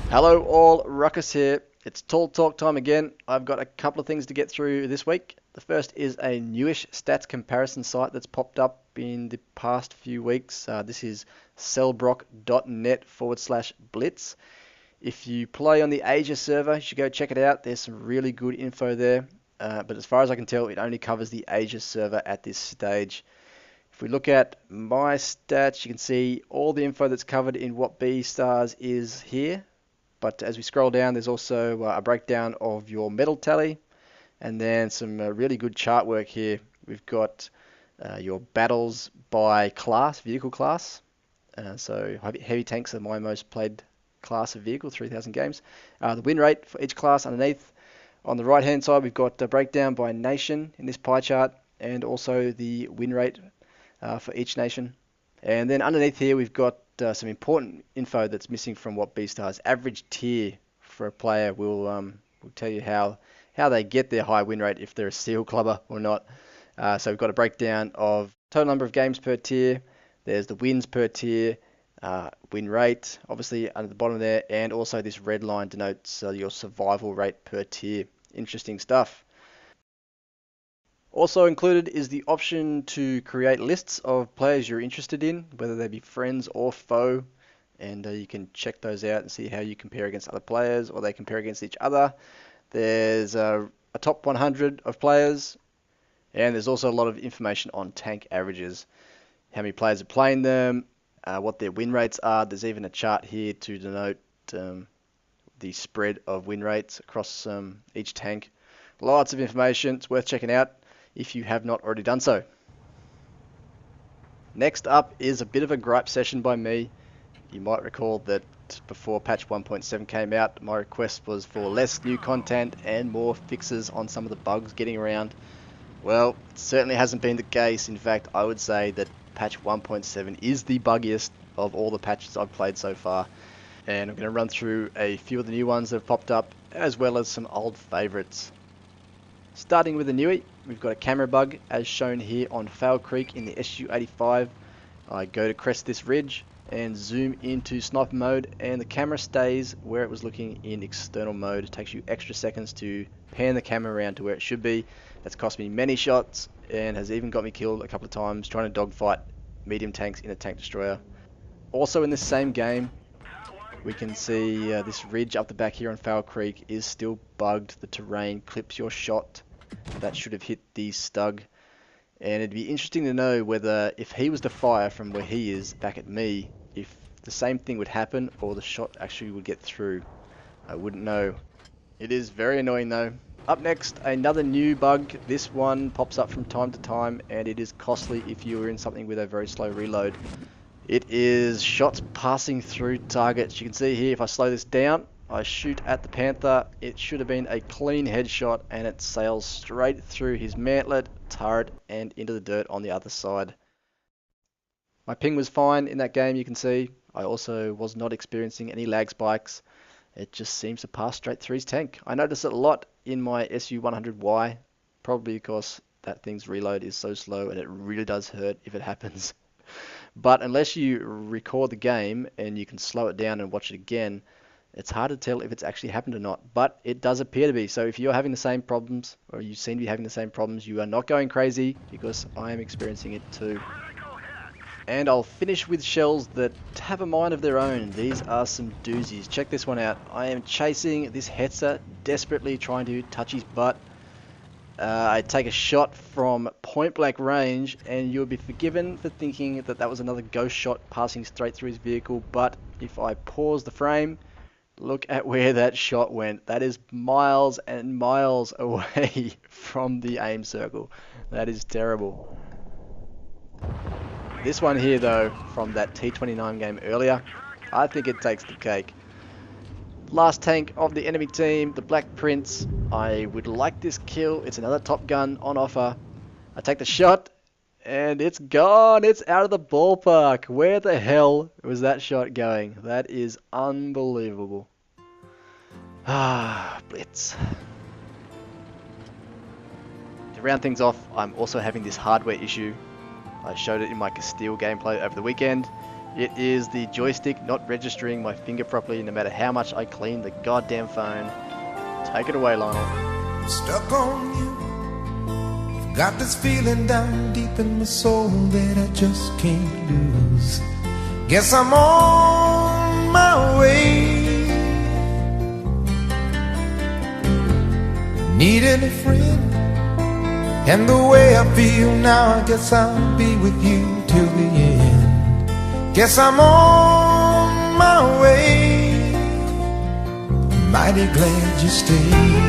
Hello all, Ruckus here. It's Tall Talk time again. I've got a couple of things to get through this week. The first is a newish stats comparison site that's popped up in the past few weeks. This is cellbrock.net/blitz. If you play on the Asia server, you should go check it out. There's some really good info there. But as far as I can tell, it only covers the Asia server at this stage. If we look at my stats, you can see all the info that's covered in what B stars is here. But as we scroll down, there's also a breakdown of your medal tally, and then some really good chart work here. We've got your battles by class, vehicle class. So heavy tanks are my most played class of vehicle, 3,000 games. The win rate for each class underneath. On the right hand side, we've got a breakdown by nation in this pie chart, and also the win rate for each nation. And then underneath here, we've got some important info that's missing from what B-Stars. Average tier for a player will tell you how they get their high win rate, if they're a seal clubber or not. So we've got a breakdown of total number of games per tier. There's the wins per tier, win rate, obviously under the bottom there, and also this red line denotes your survival rate per tier. Interesting stuff. Also included is the option to create lists of players you're interested in, whether they be friends or foe, and you can check those out and see how you compare against other players or they compare against each other. There's a top 100 of players, and there's also a lot of information on tank averages, how many players are playing them, what their win rates are. There's even a chart here to denote the spread of win rates across each tank. Lots of information. It's worth checking out if you have not already done so. Next up is a bit of a gripe session by me. You might recall that before patch 1.7 came out, my request was for less new content and more fixes on some of the bugs getting around. Well, it certainly hasn't been the case. In fact, I would say that patch 1.7 is the buggiest of all the patches I've played so far. And I'm going to run through a few of the new ones that have popped up, as well as some old favorites. Starting with the newie, we've got a camera bug as shown here on Foul Creek in the SU-85. I go to crest this ridge and zoom into sniper mode, and the camera stays where it was looking in external mode. It takes you extra seconds to pan the camera around to where it should be. That's cost me many shots and has even got me killed a couple of times trying to dogfight medium tanks in a tank destroyer. Also in this same game, we can see this ridge up the back here on Foul Creek is still bugged. The terrain clips your shot. That should have hit the Stug. And it'd be interesting to know whether, if he was to fire from where he is back at me, if the same thing would happen or the shot actually would get through. I wouldn't know. It is very annoying though. Up next, another new bug. This one pops up from time to time, and it is costly if you are in something with a very slow reload. It is shots passing through targets. You can see here, if I slow this down, I shoot at the Panther. It should have been a clean headshot, and it sails straight through his mantlet, turret, and into the dirt on the other side. My ping was fine in that game, you can see. I also was not experiencing any lag spikes. It just seems to pass straight through his tank. I notice it a lot in my SU-100Y, probably because that thing's reload is so slow and it really does hurt if it happens. But unless you record the game and you can slow it down and watch it again, it's hard to tell if it's actually happened or not. But it does appear to be. So if you're having the same problems, or you seem to be having the same problems, you are not going crazy, because I am experiencing it too. And I'll finish with shells that have a mind of their own. These are some doozies. Check this one out. I am chasing this Hetzer, desperately trying to touch his butt. I take a shot from point blank range, and you'll be forgiven for thinking that that was another ghost shot passing straight through his vehicle. But if I pause the frame, look at where that shot went. That is miles and miles away from the aim circle. That is terrible. This one here though, from that T29 game earlier, I think it takes the cake. Last tank of the enemy team, the Black Prince. I would like this kill. It's another Top Gun on offer. I take the shot, and it's gone. It's out of the ballpark. Where the hell was that shot going? That is unbelievable. Ah, Blitz. To round things off, I'm also having this hardware issue. I showed it in my Castile gameplay over the weekend. It is the joystick not registering my finger properly no matter how much I clean the goddamn phone. Take it away, Lionel. I'm stuck on you. Got this feeling down deep in my soul that I just can't lose. Guess I'm on my way. Needing a friend, and the way I feel now, I guess I'll be with you till the end. Guess I'm on my way. Mighty glad you stayed.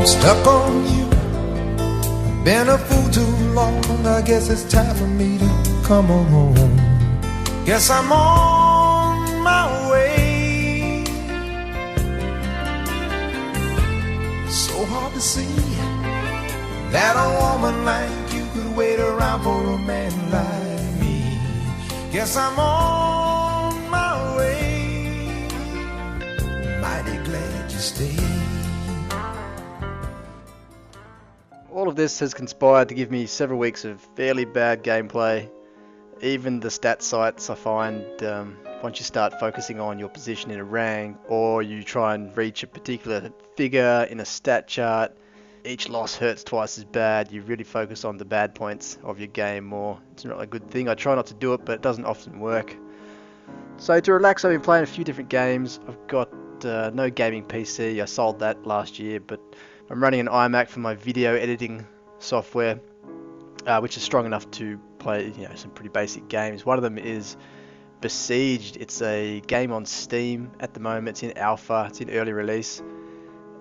Stuck on you, I've been a fool too long. I guess it's time for me to come on home. Guess I'm on my way. So hard to see that a woman like you could wait around for a man like me. Guess I'm on my way. Mighty glad you stayed. All of this has conspired to give me several weeks of fairly bad gameplay. Even the stat sites, I find, once you start focusing on your position in a rank, or you try and reach a particular figure in a stat chart, each loss hurts twice as bad. You really focus on the bad points of your game more. It's not a good thing. I try not to do it, but it doesn't often work. So to relax, I've been playing a few different games. I've got no gaming PC. I sold that last year, but I'm running an iMac for my video editing software, which is strong enough to play, some pretty basic games. One of them is Besieged. It's a game on Steam at the moment. It's in alpha. It's in early release.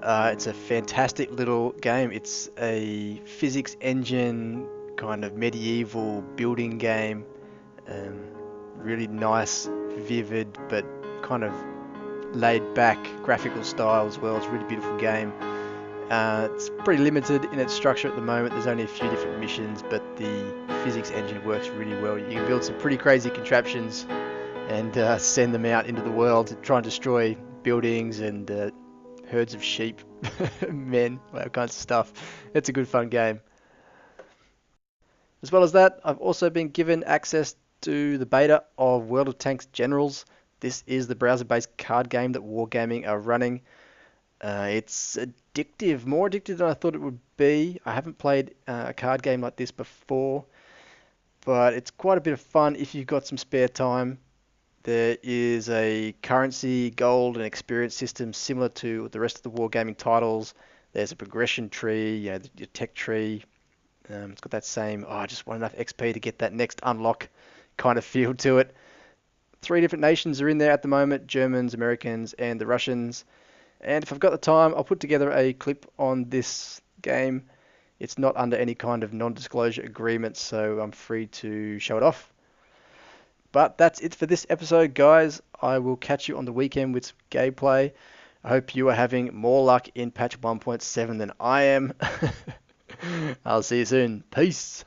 It's a fantastic little game. It's a physics engine kind of medieval building game. Really nice, vivid, but kind of laid back graphical style as well. It's a really beautiful game. It's pretty limited in its structure at the moment. There's only a few different missions, but the physics engine works really well. You can build some pretty crazy contraptions and send them out into the world to try and destroy buildings and herds of sheep, men, all that kinds of stuff. It's a good fun game. As well as that, I've also been given access to the beta of World of Tanks Generals. This is the browser-based card game that Wargaming are running. It's addictive, more addictive than I thought it would be. I haven't played a card game like this before, but it's quite a bit of fun if you've got some spare time. There is a currency, gold, and experience system similar to the rest of the Wargaming titles. There's a progression tree, your tech tree. It's got that same, I just want enough XP to get that next unlock kind of feel to it. 3 different nations are in there at the moment: Germans, Americans, and the Russians. And if I've got the time, I'll put together a clip on this game. It's not under any kind of non-disclosure agreement, so I'm free to show it off. But that's it for this episode, guys. I will catch you on the weekend with some gameplay. I hope you are having more luck in patch 1.7 than I am. I'll see you soon. Peace.